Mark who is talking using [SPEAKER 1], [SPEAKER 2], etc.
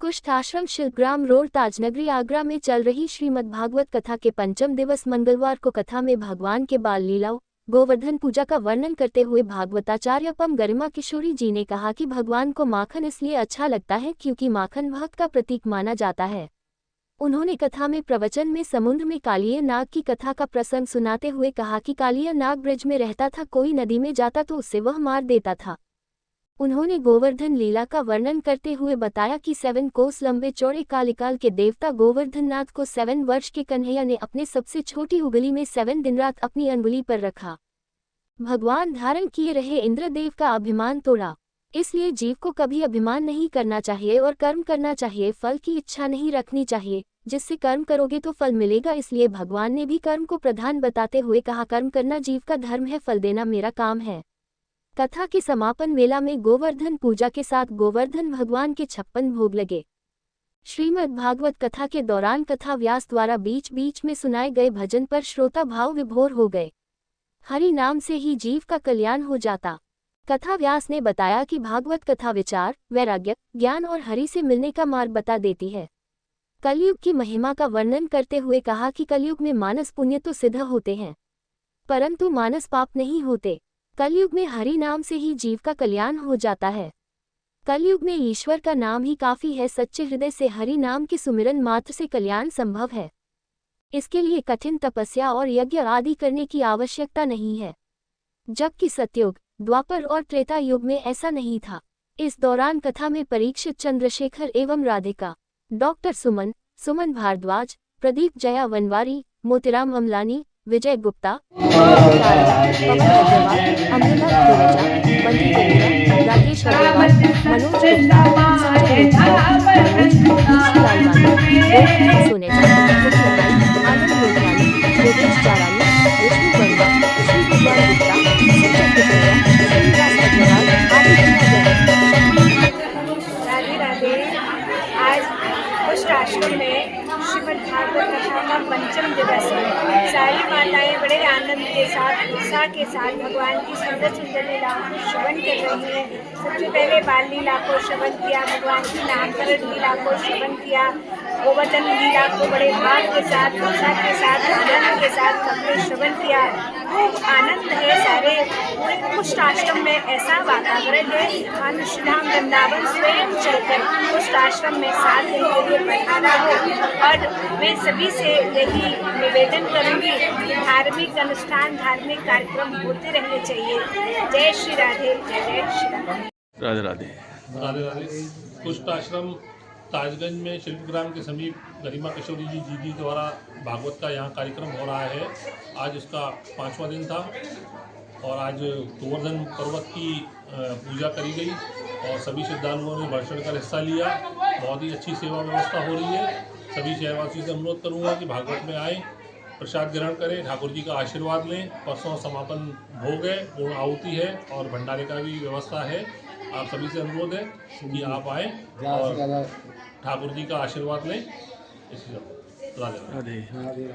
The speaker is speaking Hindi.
[SPEAKER 1] कुष्ठ आश्रम शिल्पग्राम रोड ताजनगरी आगरा में चल रही श्रीमद्भागवत कथा के पंचम दिवस मंगलवार को कथा में भगवान के बाल लीलाओं गोवर्धन पूजा का वर्णन करते हुए भागवताचार्य पम गरिमा किशोरी जी ने कहा कि भगवान को माखन इसलिए अच्छा लगता है क्योंकि माखन भक्त का प्रतीक माना जाता है। उन्होंने कथा में प्रवचन में समुद्र में कालिया नाग की कथा का प्रसंग सुनाते हुए कहा कि कालिया नाग ब्रिज में रहता था, कोई नदी में जाता तो उससे वह मार देता था। उन्होंने गोवर्धन लीला का वर्णन करते हुए बताया कि 7 कोस लंबे चौड़े कालिकाल के देवता गोवर्धन नाथ को 7 वर्ष के कन्हैया ने अपने सबसे छोटी उंगली में 7 दिन रात अपनी अंगुली पर रखा। भगवान धारण किए रहे इंद्रदेव का अभिमान तोड़ा, इसलिए जीव को कभी अभिमान नहीं करना चाहिए और कर्म करना चाहिए। फल की इच्छा नहीं रखनी चाहिए, जिससे कर्म करोगे तो फल मिलेगा। इसलिए भगवान ने भी कर्म को प्रधान बताते हुए कहा, कर्म करना जीव का धर्म है, फल देना मेरा काम है। कथा के समापन मेला में गोवर्धन पूजा के साथ गोवर्धन भगवान के 56 भोग लगे। श्रीमद् भागवत कथा के दौरान कथा व्यास द्वारा बीच बीच में सुनाए गए भजन पर श्रोता भाव विभोर हो गए। हरि नाम से ही जीव का कल्याण हो जाता। कथा व्यास ने बताया कि भागवत कथा विचार, वैराग्य, ज्ञान और हरि से मिलने का मार्ग बता देती है। कलयुग की महिमा का वर्णन करते हुए कहा कि कलयुग में मानस पुण्य तो सिद्ध होते हैं, परंतु मानस पाप नहीं होते। कलयुग में हरि नाम से ही जीव का कल्याण हो जाता है। कलयुग में ईश्वर का नाम ही काफी है। सच्चे हृदय से हरि नाम के सुमिरन मात्र से कल्याण संभव है। इसके लिए कठिन तपस्या और यज्ञ आदि करने की आवश्यकता नहीं है, जबकि सतयुग, द्वापर और त्रेता युग में ऐसा नहीं था। इस दौरान कथा में परीक्षित चंद्रशेखर एवं राधिका, डॉक्टर सुमन भारद्वाज, प्रदीप जया वनवारी, मोतीराम अमलानी, विजय गुप्ता, पवन अग्रवाल, अमृता धुरेजा, बंटी करेरा, राकेश अग्रवाल, मनोज गुप्ता, संजय सोनेजा, आनंद लोकरानी, योगेश चारानी, विष्णु वर्मा, श्री भगवान गुप्ता, संजय कुटुंबा, श्रीनिवास अग्रवाल आदि
[SPEAKER 2] राधे राधे। आज कुष्ठ आश्रम में श्रीमद् भागवत कथा का पंचम दिवस है। सारी माताएं बड़े आनंद के साथ, उत्साह के साथ भगवान की सुंदर सुंदर लीलाओं को श्रवण कर रही हैं। सबसे पहले बाल लीला को श्रवण किया, भगवान की नामकरण लीला को श्रवण किया, गोवर्धन लीला को बड़े भाव के साथ, उत्साह के साथ, आनंद के साथ सबने श्रवण किया। खूब आनंद है। सारे पूरे कुष्ठ आश्रम में ऐसा वातावरण है, मानो श्री राम वृंदावन स्वयं चलकर कुष्ठ आश्रम में 7 दिन के लिए पधारा हो। और मैं सभी से यही निवेदन करूंगी कि धार्मिक अनुष्ठान, धार्मिक कार्यक्रम होते रहने चाहिए। जय श्री राधे, जय श्री राधे।
[SPEAKER 3] राधे राधे।
[SPEAKER 4] राधे राधे। कुष्ठ आश्रम ताजगंज में शिल्पग्राम के समीप गरिमा किशोरी जी द्वारा भागवत का यहाँ कार्यक्रम हो रहा है। आज उसका 5वां दिन था और आज गोवर्धन पर्वत की पूजा करी गई और सभी श्रद्धालुओं ने बढ़ चढ़ कर हिस्सा लिया। बहुत ही अच्छी सेवा व्यवस्था हो रही है। सभी शहरवासियों से अनुरोध करूँगा कि भागवत में आएँ, प्रसाद ग्रहण करें, ठाकुर जी का आशीर्वाद लें। परसों समापन भोग है, पूर्ण आहुति है और भंडारे का भी व्यवस्था है। आप सभी से अनुरोध है कि आप आएँ और ठाकुर जी का आशीर्वाद लें। इसी राधे राधे।